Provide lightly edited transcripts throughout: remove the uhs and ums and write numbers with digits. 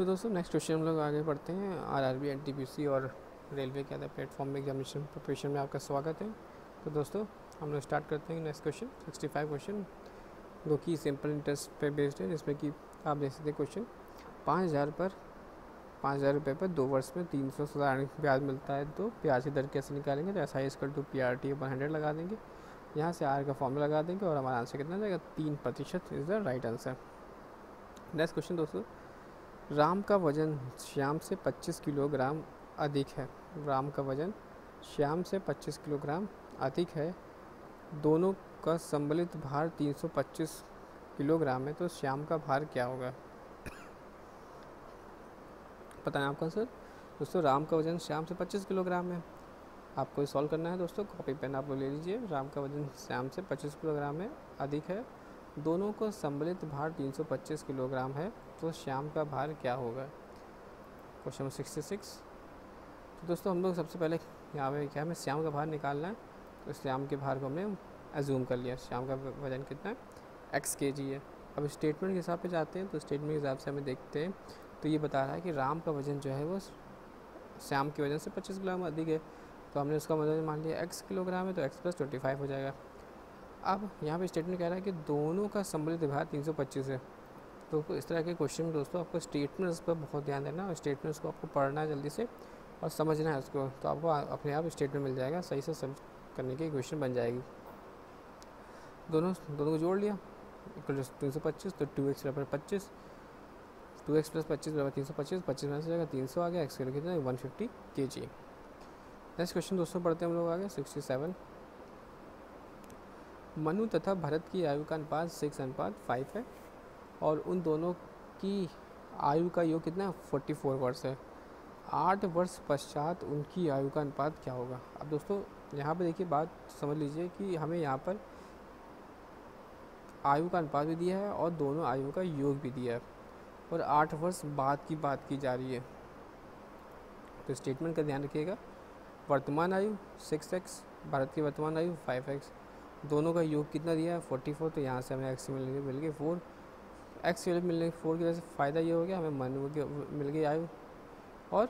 तो दोस्तों next question हम लोग आगे बढ़ते हैं। आरआरबी, एनटीपीसी और रेलवे के अदर प्लेटफॉर्म एग्जामिनेशन प्रिपरेशन में आपका स्वागत है। तो दोस्तों हम लोग स्टार्ट करते हैं नेक्स्ट क्वेश्चन 65 क्वेश्चन, जो कि सिंपल इंटरेस्ट पे बेस्ड है, जिसमें कि आप देख सकते हैं क्वेश्चन 5,000 रुपये पर 2 वर्ष में 300 साधारण ब्याज मिलता है, तो ब्याज की दर कैसे निकालेंगे। तो SI=PRT/100 लगा देंगे, यहाँ से आर का फॉर्मूला लगा देंगे और हमारा आंसर कितना जाएगा 3% is the right answer. Next question दोस्तों, राम का वजन श्याम से 25 किलोग्राम अधिक है। राम का वजन श्याम से 25 किलोग्राम अधिक है, दोनों का सम्मिलित भार 325 किलोग्राम है, तो श्याम का भार क्या होगा। पता है आपका आंसर दोस्तों। राम का वजन श्याम से 25 किलोग्राम है, आपको सॉल्व करना है दोस्तों। कॉपी पेन आप ले लीजिए। राम का वजन श्याम से 25 किलोग्राम है अधिक है, दोनों को सम्मिलित भार 325 किलोग्राम है, तो श्याम का भार क्या होगा। Question number 66। तो दोस्तों हम लोग सबसे पहले यहाँ पे क्या हमें श्याम का भार निकालना है, तो श्याम के भार को हमने एज्यूम कर लिया। श्याम का वजन कितना है, x kg है। अब स्टेटमेंट के हिसाब पे जाते हैं, तो स्टेटमेंट के हिसाब से हमें देखते हैं, तो ये बता रहा है कि राम का वजन जो है वो श्याम के वजन से 25 किलोग्राम अधिक है, तो हमने उसका वजन मान लिया x किलोग्राम है, तो x + 25 हो जाएगा। अब यहाँ पे स्टेटमेंट कह रहा है कि दोनों का सम्मिलित भार 325 है। तो इस तरह के क्वेश्चन में दोस्तों आपको स्टेटमेंट्स पर बहुत ध्यान देना और स्टेटमेंट्स को आपको पढ़ना है जल्दी से और समझना है उसको, तो आपको अपने आप स्टेटमेंट मिल जाएगा, सही से समझ करने की क्वेश्चन बन जाएगी। दोनों को जोड़ लिया =325, तो 2x = 25, 2x + 25 = 325, 25 में से जाएगा 300 आ गया, x किलो कितना 150 kg। नेक्स्ट क्वेश्चन दोस्तों पढ़ते हैं हम लोग आगे 67। मनु तथा भरत की आयु का अनुपात 6:5 है और उन दोनों की आयु का योग कितना है 44 वर्ष है। 8 वर्ष पश्चात उनकी आयु का अनुपात क्या होगा। अब दोस्तों यहाँ पर देखिए, बात समझ लीजिए कि हमें यहाँ पर आयु का अनुपात भी दिया है और दोनों आयु का योग भी दिया है और 8 वर्ष बाद की बात की जा रही है। तो स्टेटमेंट का ध्यान रखिएगा। वर्तमान आयु 6x, भारत की वर्तमान आयु 5x, दोनों का योग कितना दिया है 44, तो यहाँ से हमें x मिल गई 4, x वैल्यू मिलने 4 की वजह से फ़ायदा ये हो गया, हमें मनु की मिल गई आयु और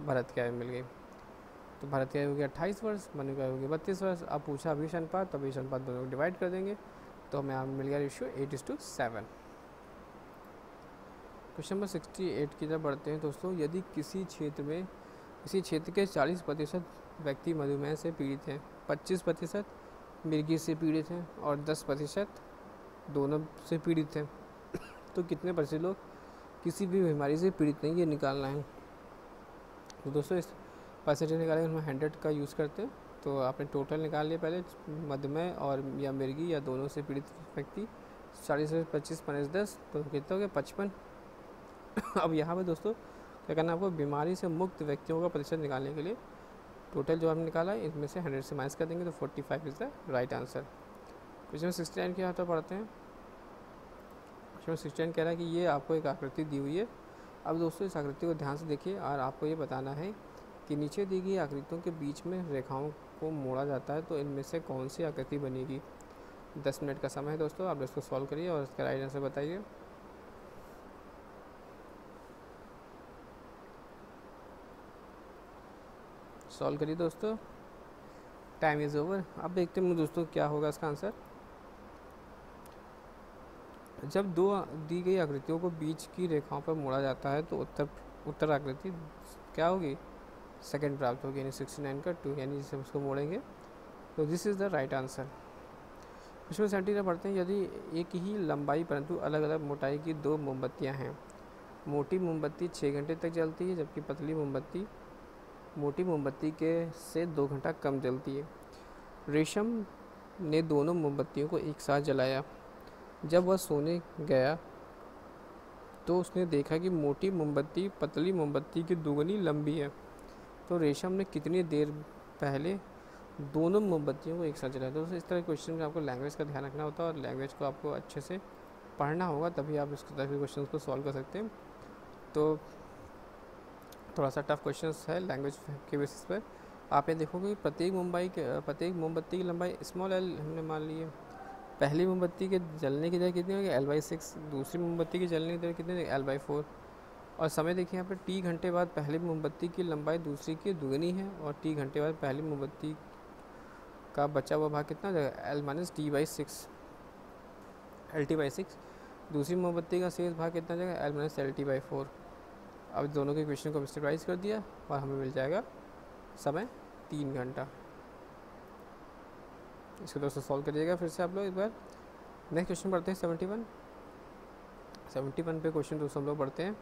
भरत की आयु मिल गई। तो भरत की आयु हो गया 28 वर्ष, मनु की आयु हो गई 32 वर्ष। अब पूछा अभिष अनुपात, तो अभिष अनुपात दोनों को डिवाइड कर देंगे, तो हमें यहाँ मिल गया रेशियो 8:7। क्वेश्चन नंबर 68 की तरफ बढ़ते हैं दोस्तों। यदि किसी क्षेत्र के 40% व्यक्ति मधुमेह से पीड़ित हैं, 25% मिर्गी से पीड़ित हैं और 10% दोनों से पीड़ित हैं, तो कितने % लोग किसी भी बीमारी से पीड़ित नहीं, ये निकालना है। तो दोस्तों इस परसेंटेज निकालेंगे, हम 100 का यूज़ करते हैं, तो आपने टोटल निकाल लिया पहले। मधुमेह और या मिर्गी या दोनों से पीड़ित व्यक्ति 40 से 25 - 10, तो कितना हो गया 55। अब यहाँ पे दोस्तों क्या करना है आपको, बीमारी से मुक्त व्यक्तियों का प्रतिशत निकालने के लिए टोटल जो हमने निकाला है इसमें से 100 से माइनस कर देंगे, तो 45 is the right answer. Question 69 के यहाँ तो पढ़ते हैं। क्वेश्चन 69 कह रहा है कि ये आपको एक आकृति दी हुई है। अब दोस्तों इस आकृति को ध्यान से देखिए और आपको ये बताना है कि नीचे दी गई आकृतियों के बीच में रेखाओं को मोड़ा जाता है, तो इनमें से कौन सी आकृति बनेगी। 10 मिनट का समय है दोस्तों, आप इसको सॉल्व करिए और इसका राइट आंसर बताइए। सॉल्व करिए दोस्तों, टाइम इज़ ओवर। अब देखते हैं दोस्तों क्या होगा इसका आंसर। जब दो दी गई आकृतियों को बीच की रेखाओं पर मोड़ा जाता है, तो उत्तर आकृति क्या होगी, सेकंड प्राप्त होगी, यानी 69 का 2, यानी जिसे उसको मोड़ेंगे, तो this is the right answer. Question 70 पढ़ते हैं। यदि एक ही लंबाई परंतु अलग अलग मोटाई की 2 मोमबत्तियाँ हैं, मोटी मोमबत्ती 6 घंटे तक जलती है, जबकि पतली मोमबत्ती मोटी मोमबत्ती के से 2 घंटा कम जलती है। रेशम ने दोनों मोमबत्तियों को एक साथ जलाया। जब वह सोने गया तो उसने देखा कि मोटी मोमबत्ती पतली मोमबत्ती की दुगनी लंबी है, तो रेशम ने कितनी देर पहले दोनों मोमबत्तियों को एक साथ जलाया। दोस्तों इस तरह के क्वेश्चन में आपको लैंग्वेज का ध्यान रखना होता है और लैंग्वेज को आपको अच्छे से पढ़ना होगा, तभी आप इस तरह के क्वेश्चन को सॉल्व कर सकते हैं। तो थोड़ा सा टफ क्वेश्चन है लैंग्वेज के बेसिस पर। आप ये देखोगे प्रत्येक मोमबत्ती की लंबाई स्मॉल l हमने मान ली है। पहली मोमबत्ती के जलने की देर कितनी होगी L/6, दूसरी मोमबत्ती की जलने की देर कितनी होगी L/4, और समय देखिए यहाँ पर टी घंटे बाद पहली मोमबत्ती की लंबाई दूसरी की दुगनी है, और टी घंटे बाद पहली मोमबत्ती का बचा हुआ भाग कितना हो जाएगा, L minus T by six, L T by six. दूसरी मोमबत्ती का शेष भाग कितना हो जाएगा, L minus L T by four. अब दोनों के इक्वेशन को मिस्टराइज कर दिया और हमें मिल जाएगा समय 3 घंटा। इसको दोस्तों सॉल्व करिएगा फिर से आप लोग एक बार। नेक्स्ट क्वेश्चन पढ़ते हैं 71 पे क्वेश्चन दोस्तों हम लोग पढ़ते हैं।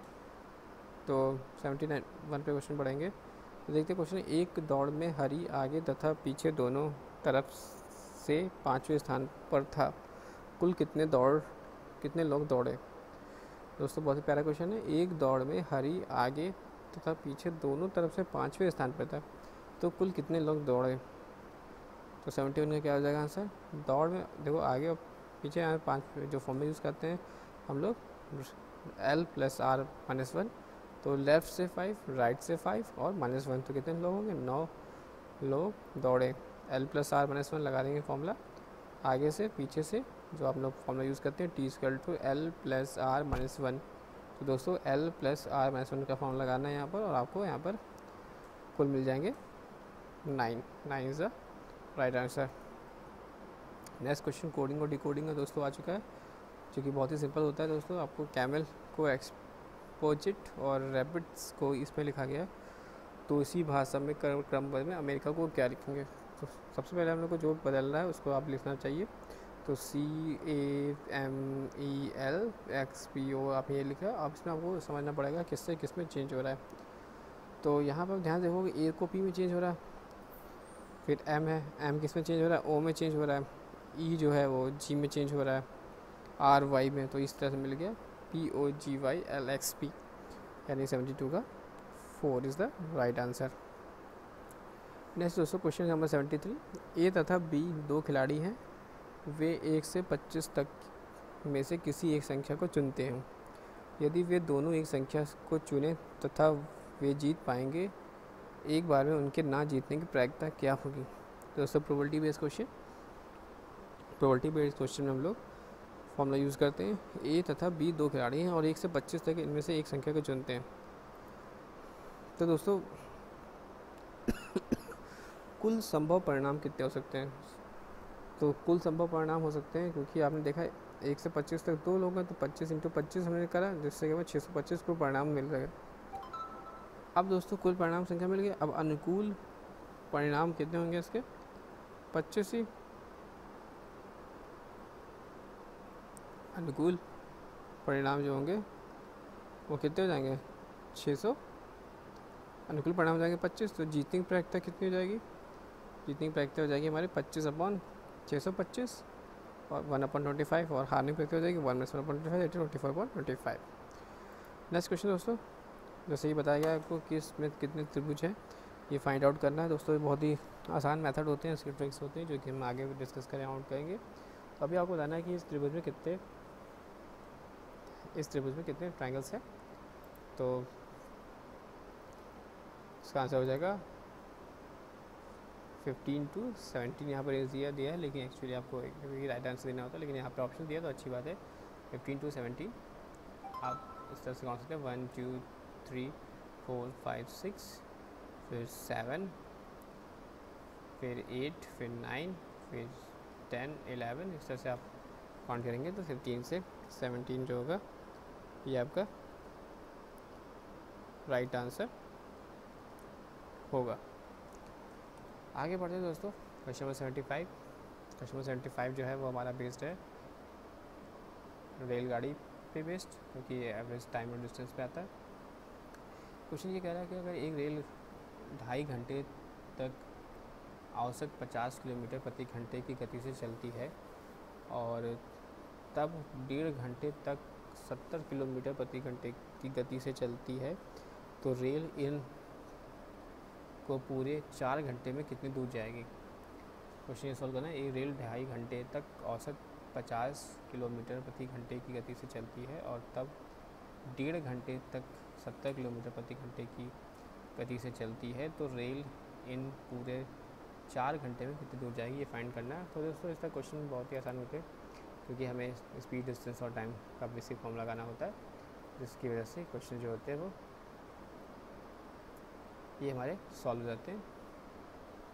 तो 71 पे क्वेश्चन पढ़ेंगे तो देखते हैं क्वेश्चन। एक दौड़ में हरी आगे तथा पीछे दोनों तरफ से 5वें स्थान पर था, कुल कितने लोग दौड़े। दोस्तों बहुत ही प्यारा क्वेश्चन है। एक दौड़ में हरी आगे तथा पीछे दोनों तरफ से 5वें स्थान पर था, तो कुल कितने लोग दौड़े। तो 71 का क्या हो जाएगा आंसर। दौड़ में देखो आगे और पीछे यहाँ 5 जो फॉर्मूला यूज़ करते हैं हम लोग, L प्लस R माइनस 1, तो लेफ़्ट से 5, राइट से 5 और माइनस 1, तो कितने लोग होंगे, 9 लोग दौड़े। L प्लस R माइनस 1 लगा देंगे फॉर्मूला, आगे से पीछे से जो आप लोग फॉर्मूला यूज़ करते हैं T equal to L plus R minus 1। तो दोस्तों L प्लस R माइनस 1 का फॉर्मूला लगाना है यहाँ पर, और आपको यहाँ पर कुल मिल जाएंगे 9 is the right answer. Next question coding और डिकोडिंग का दोस्तों आ चुका है, जो कि बहुत ही सिंपल होता है दोस्तों। आपको कैमल को एक्सपोजिट और रैबिट्स को इसमें लिखा गया, तो इसी भाषा में क्रमबद्ध में अमेरिका को क्या लिखेंगे। तो सबसे पहले हम लोग को जो बदलना है उसको आप लिखना चाहिए। तो CAMELXPO आप ये लिखा। अब इसमें आपको समझना पड़ेगा किससे किस में चेंज हो रहा है। तो यहाँ पर ध्यान देखोगे ए को पी में चेंज हो रहा है, फिर एम है, एम किस में चेंज हो रहा है, ओ में चेंज हो रहा है, ई जो है वो जी में चेंज हो रहा है, आर वाई में। तो इस तरह से मिल गया POGYLXP, यानी 72 का 4 is the right answer. Next दोस्तों क्वेश्चन नंबर 73। ए तथा बी दो खिलाड़ी हैं, वे 1 से 25 तक में से किसी एक संख्या को चुनते हैं। यदि वे दोनों एक संख्या को चुने तथा वे जीत पाएंगे, एक बार में उनके ना जीतने की प्रायिकता क्या होगी। तो दोस्तों प्रोबेबिलिटी बेस्ड क्वेश्चन में हम लोग फॉर्मूला यूज़ करते हैं। ए तथा बी दो खिलाड़ी हैं और 1 से 25 तक इनमें से एक संख्या को चुनते हैं। तो दोस्तों कुल संभव परिणाम कितने हो सकते हैं। तो कुल संभव परिणाम हो सकते हैं, क्योंकि आपने देखा 1 से 25 तक 2 लोग हैं, तो 25 × 25 हमने करा, जिससे कि हमें 625 को परिणाम मिल रहे हैं। अब दोस्तों कुल परिणाम संख्या मिल गई। अब अनुकूल परिणाम कितने होंगे इसके, 25 ही। अनुकूल परिणाम जो होंगे वो कितने हो जाएंगे, 600। अनुकूल परिणाम हो जाएंगे 25, तो जीतने की प्रायिकता कितनी हो जाएगी। जीतने की प्रायिकता हो जाएगी हमारी 25/625 और 1/25, और हारने की प्रायिकता हो जाएगी 1/25, 24/25। नेक्स्ट क्वेश्चन दोस्तों, जैसे ही बताया गया आपको कि इसमें कितने त्रिभुज हैं, ये फाइंड आउट करना है दोस्तों। बहुत ही आसान मेथड होते हैं, इसके ट्रिक्स होते हैं, जो कि हम आगे डिस्कस करें आउट करेंगे। तो अभी आपको बताना है कि इस त्रिभुज में कितने ट्रायंगल्स हैं। तो इसका आंसर हो जाएगा 15 to 17। यहाँ पर दिया है, लेकिन एक्चुअली आपको एक राइट आंसर देना होता है, लेकिन यहाँ पर ऑप्शन दिया तो अच्छी बात है। 15 to 17 आप इस तरह से कौन सकते हैं, 1 2 3 4 5 6, फिर 7, फिर 8, फिर 9, फिर 10 11, इस तरह से आप काउंट करेंगे तो 15 से 17 जो होगा ये आपका राइट आंसर होगा। आगे बढ़ते हैं दोस्तों, क्वेश्चन नंबर 75। क्वेश्चन नंबर 75 जो है वो हमारा बेस्ड है रेलगाड़ी पे बेस्ड, क्योंकि ये एवरेज टाइम और डिस्टेंस पे आता है। क्वेश्चन ये कह रहा है कि अगर एक रेल 2.5 घंटे तक औसत 50 किलोमीटर प्रति घंटे की गति से चलती है और तब 1.5 घंटे तक 70 किलोमीटर प्रति घंटे की गति से चलती है, तो रेल इन को पूरे 4 घंटे में कितनी दूर जाएगी। क्वेश्चन ये सॉल्व करना है। एक रेल 2.5 घंटे तक औसत 50 किलोमीटर प्रति घंटे की गति से चलती है और तब 1.5 घंटे तक 70 किलोमीटर प्रति घंटे की गति से चलती है, तो रेल इन पूरे 4 घंटे में कितनी दूर जाएगी, ये फाइंड करना है। तो दोस्तों इसका क्वेश्चन बहुत ही आसान होते हैं, क्योंकि हमें स्पीड, डिस्टेंस और टाइम का बेसिक फॉर्मूला लगाना होता है। जिसकी वजह से क्वेश्चन जो होते हैं वो ये हमारे सॉल्व हो जाते हैं।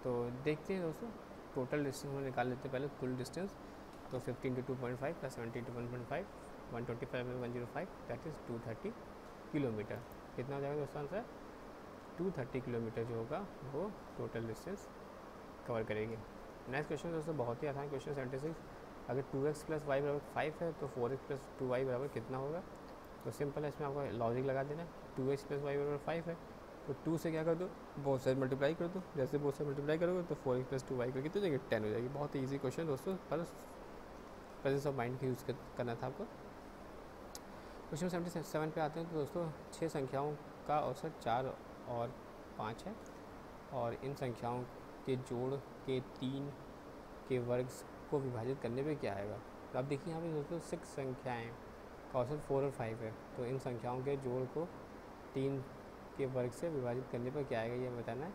तो देखते हैं दोस्तों, टोटल डिस्टेंस हम निकाल लेते हैं पहले, कुल डिस्टेंस। तो 15 इंटू 2.5 प्लस 70 इंटू 1.5, 125 में 105, दैट इज़ 230 किलोमीटर। कितना हो जाएगा दोस्तों आंसर? 230 किलोमीटर जो होगा वो टोटल डिस्टेंस कवर करेगी। नेक्स्ट क्वेश्चन दोस्तों बहुत ही आसान क्वेश्चन 76। अगर 2x प्लस वाई बराबर 5 है तो 4x प्लस 2y बराबर कितना होगा? तो सिंपल है, इसमें आपको लॉजिक लगा देना है। 2x प्लस वाई बराबर 5 है तो 2 से क्या कर दो, बहुत सारे मल्टीप्लाई कर दो। जैसे बहुत सारे मल्टीप्लाई करोगे तो 4x प्लस 2y करके तो जगह 10 हो जाएगी। बहुत ही ईजी क्वेश्चन दोस्तों, पर प्रेजेंस ऑफ माइंड का यूज़ करना था आपको। क्वेश्चन 77 पे आते हैं। तो दोस्तों 6 संख्याओं का औसत 4 और 5 है और इन संख्याओं के जोड़ के 3 के वर्ग को विभाजित करने पे क्या आएगा? तो आप देखिए यहाँ पे दोस्तों 6 संख्याएँ का औसत 4 और 5 है, तो इन संख्याओं के जोड़ को 3 के वर्ग से विभाजित करने पर क्या आएगा ये बताना है।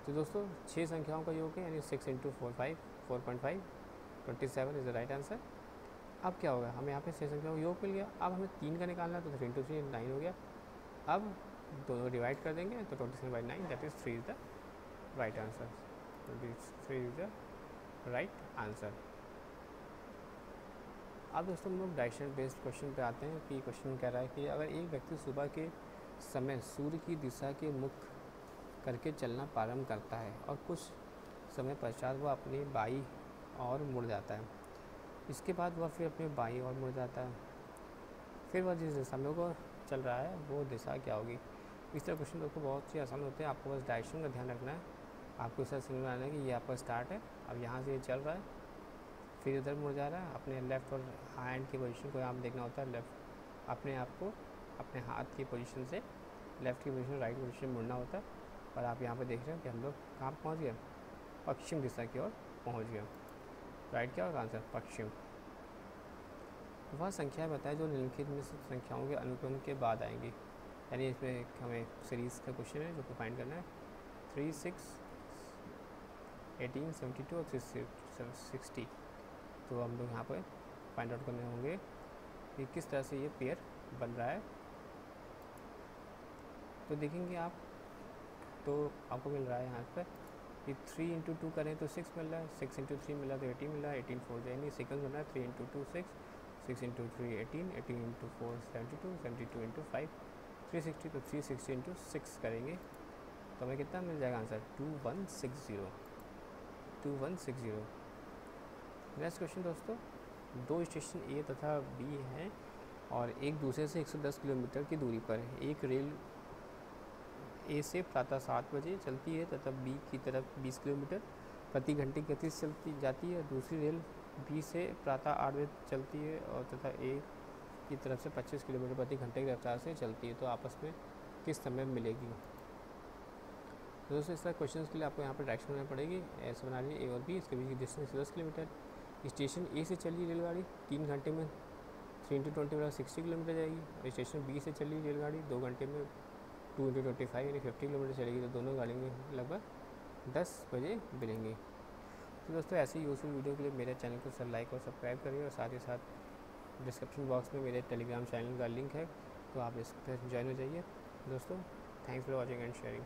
तो दोस्तों 6 संख्याओं का योग है, यानी 6 into 4.5 27 is the right answer. अब क्या होगा, हमें यहाँ पे 6 संख्याओं का योग मिल गया। अब हमें 3 का निकालना है, तो 3 इंटू 3 9 हो गया। अब दोनों डिवाइड कर देंगे तो 27/9 that is 3 is the right answer. 23 is the right answer. अब दोस्तों हम लोग डायरेक्शन बेस्ड क्वेश्चन पे आते हैं कि क्वेश्चन कह रहा है कि अगर एक व्यक्ति सुबह के समय सूर्य की दिशा के मुख करके चलना प्रारंभ करता है और कुछ समय पश्चात वह अपनी बाई और मुड़ जाता है, इसके बाद वह फिर अपने बाई और मुड़ जाता है, फिर वह जिस दिशा में वो चल रहा है वो दिशा क्या होगी? इस तरह क्वेश्चन दोस्तों बहुत ही आसान होते हैं। आपको बस डायरेक्शन का ध्यान रखना है। आपको इस तरह समझ में आना है कि ये आपका स्टार्ट है, अब यहाँ से ये चल रहा है, फिर इधर मुड़ जा रहा है। अपने लेफ़्ट और हैंड की पोजीशन को यहाँ पर देखना होता है। लेफ़्ट अपने आप को अपने हाथ की पोजीशन से लेफ़्ट की पोजीशन राइट पोजीशन मुड़ना होता है। और आप यहाँ पे देख रहे हैं कि हम लोग कहाँ पहुँच गए? पश्चिम दिशा की ओर पहुँच गए। राइट क्या होगा आंसर? पश्चिम। वह संख्या बताए जो निम्नलिखित में से संख्याओं के अनुक्रम के बाद आएंगी। यानी इसमें हमें सीरीज़ का क्वेश्चन है जो कि फाइंड करना है। 3, 6, 18, 72 और 360। तो हम लोग यहाँ पर फाइंड आउट करने होंगे कि किस तरह से ये पेयर बन रहा है। तो देखेंगे आप, तो आपको मिल रहा है यहाँ पर कि 3 इंटू 2 करें तो 6 मिल रहा है, 6 इंटू 3 मिला तो 18 मिला है, 18 4 यानी सीक्वेंस बन रहा है 3 इंटू 2 6, 6 इंटू 3 18, 18 इंटू 4 72, 72 इंटू 5 360। तो 360 इंटू 6 करेंगे तो हमें कितना मिल जाएगा आंसर? 2160। 2160। नेक्स्ट क्वेश्चन दोस्तों, दो स्टेशन ए तथा बी हैं और एक दूसरे से 110 किलोमीटर की दूरी पर है। एक रेल ए से प्रातः 7 बजे चलती है तथा बी की तरफ 20 किलोमीटर प्रति घंटे की गति से चलती जाती है। दूसरी रेल बी से प्रातः 8 बजे चलती है और तथा ए की तरफ से 25 किलोमीटर प्रति घंटे की रफ्तार से चलती है, तो आपस में किस समय मिलेगी? तो दोस्तों इस तरह क्वेश्चन के लिए आपको यहाँ पर डायरेक्शन बनानी पड़ेगी। ऐसे बना रही है ए और बी, इसके बीच की डिस्टेंस 10 किलोमीटर। स्टेशन ए से चली रेलगाड़ी 3 घंटे में 3 इंटू 20 बराबर 60 किलोमीटर जाएगी और स्टेशन बी से चली रेलगाड़ी 2 घंटे में 2 इंटू 25 यानी 50 किलोमीटर चलेगी। तो दोनों गाड़ी में लगभग 10 बजे मिलेंगी। तो दोस्तों ऐसी यूज़फुल वीडियो के लिए मेरे चैनल को लाइक और सब्सक्राइब करिए और साथ ही साथ डिस्क्रिप्शन बॉक्स में मेरे टेलीग्राम चैनल का लिंक है, तो आप इस पर ज्वाइन हो जाइए। दोस्तों thanks for watching and sharing.